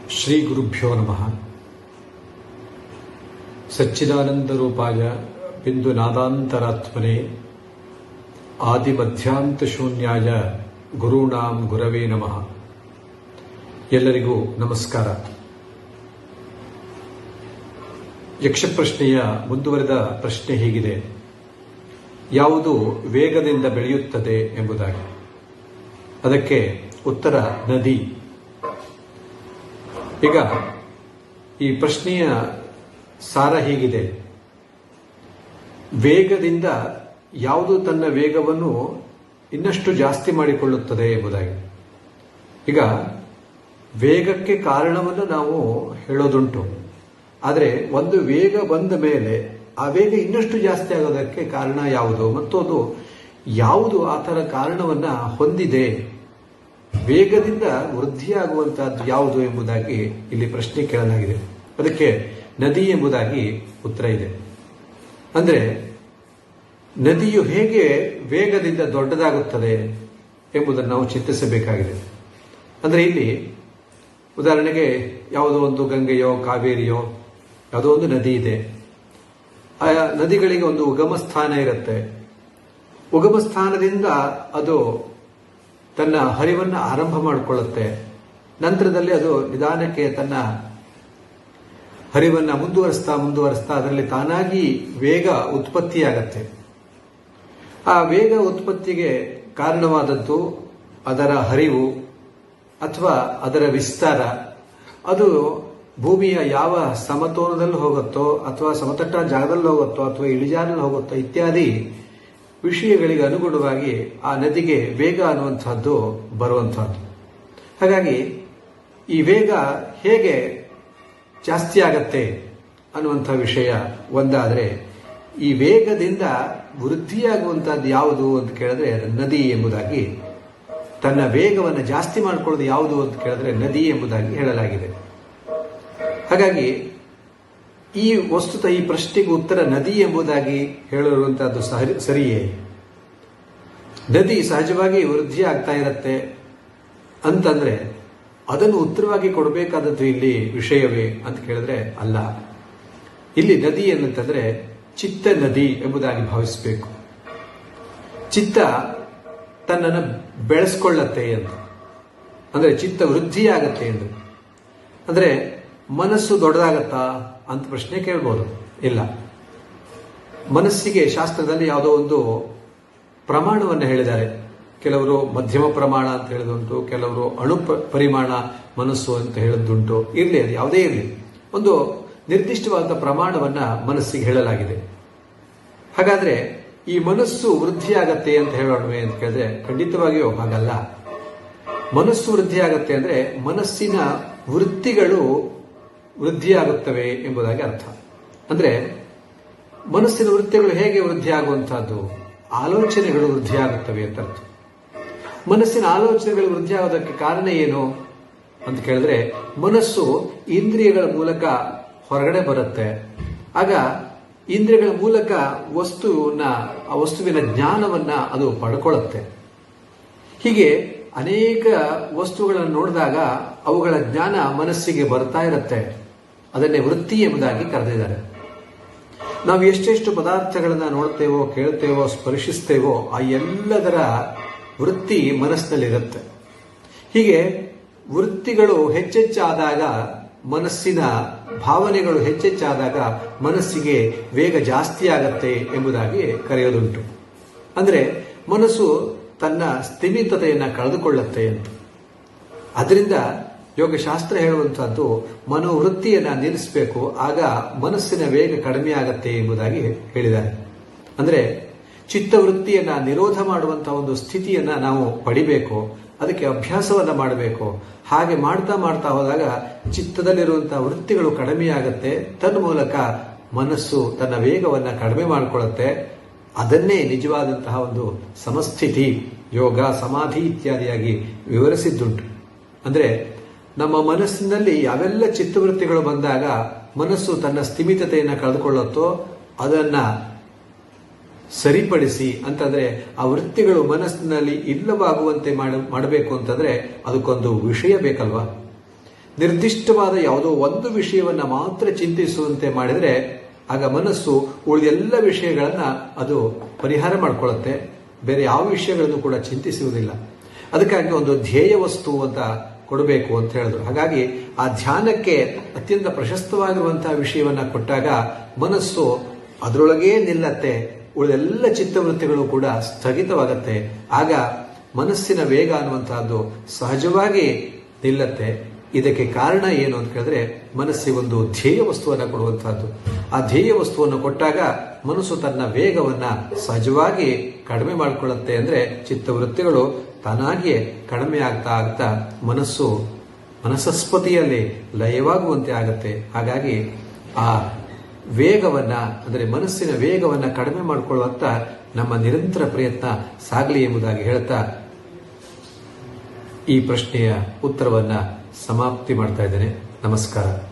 ಶ್ರೀ ಗುರುಭ್ಯೋ ನಮಃ. ಸಚ್ಚಿದಾನಂದರೂಪಾಯ ಬಿಂದು ನಾದಾಂತರಾತ್ಮನೆ ಆದಿಮಧ್ಯಾಂತ ಶೂನ್ಯಾಯ ಗುರುಣಾಂ ಗುರವೇ ನಮಃ. ಎಲ್ಲರಿಗೂ ನಮಸ್ಕಾರ. ಯಕ್ಷಪ್ರಶ್ನೆಯ ಮುಂದುವರೆದ ಪ್ರಶ್ನೆ ಹೀಗಿದೆ: ಯಾವುದು ವೇಗದಿಂದ ಬೆಳೆಯುತ್ತದೆ ಎಂಬುದಾಗಿ. ಅದಕ್ಕೆ ಉತ್ತರ ನದಿ. ಈಗ ಈ ಪ್ರಶ್ನೆಯ ಸಾರ ಹೀಗಿದೆ: ವೇಗದಿಂದ ಯಾವುದು ತನ್ನ ವೇಗವನ್ನು ಇನ್ನಷ್ಟು ಜಾಸ್ತಿ ಮಾಡಿಕೊಳ್ಳುತ್ತದೆ ಎಂಬುದಾಗಿ. ಈಗ ವೇಗಕ್ಕೆ ಕಾರಣವನ್ನು ನಾವು ಹೇಳೋದುಂಟು, ಆದರೆ ಒಂದು ವೇಗ ಬಂದ ಮೇಲೆ ಆ ವೇಗ ಇನ್ನಷ್ಟು ಜಾಸ್ತಿ ಆಗೋದಕ್ಕೆ ಕಾರಣ ಯಾವುದು ಮತ್ತು ಅದು ಯಾವುದು ಆ ಥರ ಕಾರಣವನ್ನ ಹೊಂದಿದೆ, ವೇಗದಿಂದ ವೃದ್ಧಿಯಾಗುವಂತಹದ್ದು ಯಾವುದು ಎಂಬುದಾಗಿ ಇಲ್ಲಿ ಪ್ರಶ್ನೆ ಕೇಳಲಾಗಿದೆ. ಅದಕ್ಕೆ ನದಿ ಎಂಬುದಾಗಿ ಉತ್ತರ ಇದೆ. ಅಂದ್ರೆ ನದಿಯು ಹೇಗೆ ವೇಗದಿಂದ ದೊಡ್ಡದಾಗುತ್ತದೆ ಎಂಬುದನ್ನು ನಾವು ಚಿಂತಿಸಬೇಕಾಗಿದೆ. ಅಂದ್ರೆ ಇಲ್ಲಿ ಉದಾಹರಣೆಗೆ ಯಾವುದೋ ಒಂದು ಗಂಗೆಯೋ ಕಾವೇರಿಯೋ ಯಾವುದೋ ಒಂದು ನದಿ ಇದೆ. ಆ ನದಿಗಳಿಗೆ ಒಂದು ಉಗಮ ಸ್ಥಾನ ಇರುತ್ತೆ. ಉಗಮ ಸ್ಥಾನದಿಂದ ಅದು ತನ್ನ ಹರಿವನ್ನು ಆರಂಭ ಮಾಡಿಕೊಳ್ಳುತ್ತೆ. ನಂತರದಲ್ಲಿ ಅದು ನಿಧಾನಕ್ಕೆ ತನ್ನ ಹರಿವನ್ನು ಮುಂದುವರಿಸ್ತಾ ಅದರಲ್ಲಿ ತಾನಾಗಿ ವೇಗ ಉತ್ಪತ್ತಿಯಾಗತ್ತೆ. ಆ ವೇಗ ಉತ್ಪತ್ತಿಗೆ ಕಾರಣವಾದದ್ದು ಅದರ ಹರಿವು ಅಥವಾ ಅದರ ವಿಸ್ತಾರ. ಅದು ಭೂಮಿಯ ಯಾವ ಸಮತೋಲನದಲ್ಲಿ ಹೋಗುತ್ತೋ ಅಥವಾ ಸಮತಟ್ಟ ಜಾಗದಲ್ಲಿ ಹೋಗುತ್ತೋ ಅಥವಾ ಇಳಿಜಾರಲ್ಲಿ ಹೋಗುತ್ತೋ ಇತ್ಯಾದಿ ವಿಷಯಗಳಿಗೆ ಅನುಗುಣವಾಗಿ ಆ ನದಿಗೆ ವೇಗ ಅನ್ನುವಂಥದ್ದು ಬರುವಂತಹದ್ದು. ಹಾಗಾಗಿ ಈ ವೇಗ ಹೇಗೆ ಜಾಸ್ತಿ ಆಗತ್ತೆ ಅನ್ನುವಂಥ ವಿಷಯ ಒಂದಾದರೆ, ಈ ವೇಗದಿಂದ ವೃದ್ಧಿಯಾಗುವಂತಹದ್ದು ಯಾವುದು ಅಂತ ಕೇಳಿದ್ರೆ ನದಿ ಎಂಬುದಾಗಿ, ತನ್ನ ವೇಗವನ್ನು ಜಾಸ್ತಿ ಮಾಡಿಕೊಳ್ಳೋದು ಯಾವುದು ಅಂತ ಕೇಳಿದ್ರೆ ನದಿ ಎಂಬುದಾಗಿ ಹೇಳಲಾಗಿದೆ. ಹಾಗಾಗಿ ಈ ವಸ್ತುತ ಈ ಪ್ರಶ್ನೆಗೆ ಉತ್ತರ ನದಿ ಎಂಬುದಾಗಿ ಹೇಳಿರುವಂತಹದ್ದು ಸರಿಯೇ? ನದಿ ಸಹಜವಾಗಿ ವೃದ್ಧಿ ಆಗ್ತಾ ಇರತ್ತೆ ಅಂತಂದ್ರೆ ಅದನ್ನು ಉತ್ತರವಾಗಿ ಕೊಡಬೇಕಾದದ್ದು ಇಲ್ಲಿ ವಿಷಯವೇ ಅಂತ ಕೇಳಿದ್ರೆ ಅಲ್ಲ. ಇಲ್ಲಿ ನದಿ ಏನಂತಂದ್ರೆ ಚಿತ್ತ ನದಿ ಎಂಬುದಾಗಿ ಭಾವಿಸಬೇಕು. ಚಿತ್ತ ತನ್ನನ್ನು ಬೆಳೆಸ್ಕೊಳ್ಳತ್ತೆ ಅಂತ, ಅಂದ್ರೆ ಚಿತ್ತ ವೃದ್ಧಿಯಾಗತ್ತೆ ಎಂದು. ಅಂದ್ರೆ ಮನಸ್ಸು ದೊಡ್ಡದಾಗತ್ತಾ ಅಂತ ಪ್ರಶ್ನೆ ಕೇಳ್ಬೋದು. ಇಲ್ಲ, ಮನಸ್ಸಿಗೆ ಶಾಸ್ತ್ರದಲ್ಲಿ ಯಾವುದೋ ಒಂದು ಪ್ರಮಾಣವನ್ನು ಹೇಳಿದ್ದಾರೆ. ಕೆಲವರು ಮಧ್ಯಮ ಪ್ರಮಾಣ ಅಂತ ಹೇಳೋದುಂಟು, ಕೆಲವರು ಅಣು ಪರಿಮಾಣ ಮನಸ್ಸು ಅಂತ ಹೇಳೋದುಂಟು. ಇರಲಿ, ಅದು ಯಾವುದೇ ಇರಲಿ, ಒಂದು ನಿರ್ದಿಷ್ಟವಾದ ಪ್ರಮಾಣವನ್ನ ಮನಸ್ಸಿಗೆ ಹೇಳಲಾಗಿದೆ. ಹಾಗಾದ್ರೆ ಈ ಮನಸ್ಸು ವೃದ್ಧಿಯಾಗತ್ತೆ ಅಂತ ಹೇಳೋಣವೇ ಅಂತ ಕೇಳಿದ್ರೆ ಖಂಡಿತವಾಗಿಯೂ ಹಾಗಲ್ಲ. ಮನಸ್ಸು ವೃದ್ಧಿಯಾಗತ್ತೆ ಅಂದ್ರೆ ಮನಸ್ಸಿನ ವೃತ್ತಿಗಳು ವೃದ್ಧಿಯಾಗುತ್ತವೆ ಎಂಬುದಾಗಿ ಅರ್ಥ. ಅಂದ್ರೆ ಮನಸ್ಸಿನ ವೃತ್ತಿಗಳು ಹೇಗೆ ವೃದ್ಧಿಯಾಗುವಂತಹದ್ದು? ಆಲೋಚನೆಗಳು ವೃದ್ಧಿಯಾಗುತ್ತವೆ ಅಂತ ಅರ್ಥ. ಮನಸ್ಸಿನ ಆಲೋಚನೆಗಳು ವೃದ್ಧಿಯಾಗೋದಕ್ಕೆ ಕಾರಣ ಏನು ಅಂತ ಕೇಳಿದ್ರೆ, ಮನಸ್ಸು ಇಂದ್ರಿಯಗಳ ಮೂಲಕ ಹೊರಗಡೆ ಬರುತ್ತೆ. ಆಗ ಇಂದ್ರಿಯಗಳ ಮೂಲಕ ಆ ವಸ್ತುವಿನ ಜ್ಞಾನವನ್ನ ಅದು ಪಡ್ಕೊಳ್ಳುತ್ತೆ. ಹೀಗೆ ಅನೇಕ ವಸ್ತುಗಳನ್ನು ನೋಡಿದಾಗ ಅವುಗಳ ಜ್ಞಾನ ಮನಸ್ಸಿಗೆ ಬರ್ತಾ ಇರುತ್ತೆ. ಅದನ್ನೇ ವೃತ್ತಿ ಎಂಬುದಾಗಿ ಕರೆದಿದ್ದಾರೆ. ನಾವು ಎಷ್ಟೆಷ್ಟು ಪದಾರ್ಥಗಳನ್ನ ನೋಡ್ತೇವೋ, ಕೇಳ್ತೇವೋ, ಸ್ಪರ್ಶಿಸ್ತೇವೋ ಆ ಎಲ್ಲದರ ವೃತ್ತಿ ಮನಸ್ಸಿನಲ್ಲಿರುತ್ತೆ. ಹೀಗೆ ವೃತ್ತಿಗಳು ಹೆಚ್ಚೆಚ್ಚಾದಾಗ, ಮನಸ್ಸಿನ ಭಾವನೆಗಳು ಹೆಚ್ಚೆಚ್ಚಾದಾಗ ಮನಸ್ಸಿಗೆ ವೇಗ ಜಾಸ್ತಿ ಆಗತ್ತೆ ಎಂಬುದಾಗಿ ಕರೆಯೋದುಂಟು. ಅಂದ್ರೆ ಮನಸ್ಸು ತನ್ನ ಸ್ಥಿಮಿತತೆಯನ್ನು ಕಳೆದುಕೊಳ್ಳುತ್ತೆ ಅಂತ. ಅದರಿಂದ ಯೋಗಶಾಸ್ತ್ರ ಹೇಳುವಂತಹದ್ದು ಮನೋವೃತ್ತಿಯನ್ನ ನಿಲ್ಲಿಸಬೇಕು, ಆಗ ಮನಸ್ಸಿನ ವೇಗ ಕಡಿಮೆ ಆಗತ್ತೆ ಎಂಬುದಾಗಿ ಹೇಳಿದ್ದಾರೆ. ಅಂದ್ರೆ ಚಿತ್ತವೃತ್ತಿಯನ್ನ ನಿರೋಧ ಮಾಡುವಂತಹ ಒಂದು ಸ್ಥಿತಿಯನ್ನ ನಾವು ಪಡಿಬೇಕು. ಅದಕ್ಕೆ ಅಭ್ಯಾಸವನ್ನ ಮಾಡಬೇಕು. ಹಾಗೆ ಮಾಡ್ತಾ ಮಾಡ್ತಾ ಹೋದಾಗ ಚಿತ್ತದಲ್ಲಿರುವಂತಹ ವೃತ್ತಿಗಳು ಕಡಿಮೆಯಾಗತ್ತೆ. ತನ್ಮೂಲಕ ಮನಸ್ಸು ತನ್ನ ವೇಗವನ್ನ ಕಡಿಮೆ ಮಾಡಿಕೊಳ್ಳುತ್ತೆ. ಅದನ್ನೇ ನಿಜವಾದಂತಹ ಒಂದು ಸಮಸ್ಥಿತಿ, ಯೋಗ, ಸಮಾಧಿ ಇತ್ಯಾದಿಯಾಗಿ ವಿವರಿಸಿದ್ದುಂಟು. ಅಂದ್ರೆ ನಮ್ಮ ಮನಸ್ಸಿನಲ್ಲಿ ಯಾವೆಲ್ಲ ಚಿತ್ತವೃತ್ತಿಗಳು ಬಂದಾಗ ಮನಸ್ಸು ತನ್ನ ಸ್ಥಿಮಿತತೆಯನ್ನು ಕಳೆದುಕೊಳ್ಳುತ್ತೋ ಅದನ್ನ ಸರಿಪಡಿಸಿ ಅಂತಂದ್ರೆ ಆ ವೃತ್ತಿಗಳು ಮನಸ್ಸಿನಲ್ಲಿ ಇಲ್ಲವಾಗುವಂತೆ ಮಾಡಬೇಕು ಅಂತಂದ್ರೆ ಅದಕ್ಕೊಂದು ವಿಷಯ ಬೇಕಲ್ವಾ. ನಿರ್ದಿಷ್ಟವಾದ ಯಾವುದೋ ಒಂದು ವಿಷಯವನ್ನ ಮಾತ್ರ ಚಿಂತಿಸುವಂತೆ ಮಾಡಿದರೆ ಆಗ ಮನಸ್ಸು ಉಳಿದೆಲ್ಲ ವಿಷಯಗಳನ್ನ ಅದು ಪರಿಹಾರ ಮಾಡಿಕೊಳ್ಳುತ್ತೆ. ಬೇರೆ ಯಾವ ವಿಷಯಗಳನ್ನು ಕೂಡ ಚಿಂತಿಸುವುದಿಲ್ಲ. ಅದಕ್ಕಾಗಿ ಒಂದು ಧ್ಯೇಯ ವಸ್ತು ಅಂತ ಕೊಡಬೇಕು ಅಂತ ಹೇಳಿದ್ರು. ಹಾಗಾಗಿ ಆ ಧ್ಯಾನಕ್ಕೆ ಅತ್ಯಂತ ಪ್ರಶಸ್ತವಾಗಿರುವಂತಹ ವಿಷಯವನ್ನ ಕೊಟ್ಟಾಗ ಮನಸ್ಸು ಅದರೊಳಗೇ ನಿಲ್ಲತ್ತೆ. ಉಳಿದೆಲ್ಲ ಚಿತ್ತವೃತ್ತಿಗಳು ಕೂಡ ಸ್ಥಗಿತವಾಗತ್ತೆ. ಆಗ ಮನಸ್ಸಿನ ವೇಗ ಅನ್ನುವಂತಹದ್ದು ಸಹಜವಾಗಿ ನಿಲ್ಲತ್ತೆ. ಇದಕ್ಕೆ ಕಾರಣ ಏನು ಅಂತ ಹೇಳಿದ್ರೆ ಮನಸ್ಸಿಗೊಂದು ಧ್ಯೇಯ ವಸ್ತುವನ್ನು ಕೊಡುವಂತಹದ್ದು. ಆ ಧ್ಯೇಯ ವಸ್ತುವನ್ನು ಕೊಟ್ಟಾಗ ಮನಸ್ಸು ತನ್ನ ವೇಗವನ್ನ ಸಹಜವಾಗಿ ಕಡಿಮೆ ಮಾಡಿಕೊಳ್ಳುತ್ತೆ. ಅಂದ್ರೆ ಚಿತ್ತವೃತ್ತಿಗಳು ತಾನಾಗಿಯೇ ಕಡಿಮೆ ಆಗ್ತಾ ಆಗ್ತಾ ಮನಸ್ಸು ಮನಸ್ಸಸ್ಪತಿಯಲ್ಲಿ ಲಯವಾಗುವಂತೆ ಆಗತ್ತೆ. ಹಾಗಾಗಿ ಆ ವೇಗವನ್ನ ಅಂದರೆ ಮನಸ್ಸಿನ ವೇಗವನ್ನ ಕಡಿಮೆ ಮಾಡಿಕೊಳ್ಳುವಂತ ನಮ್ಮ ನಿರಂತರ ಪ್ರಯತ್ನ ಸಾಗಲಿ ಎಂಬುದಾಗಿ ಹೇಳ್ತಾ ಈ ಪ್ರಶ್ನೆಯ ಉತ್ತರವನ್ನ ಸಮಾಪ್ತಿ ಮಾಡ್ತಾ ಇದ್ದೇನೆ. ನಮಸ್ಕಾರ.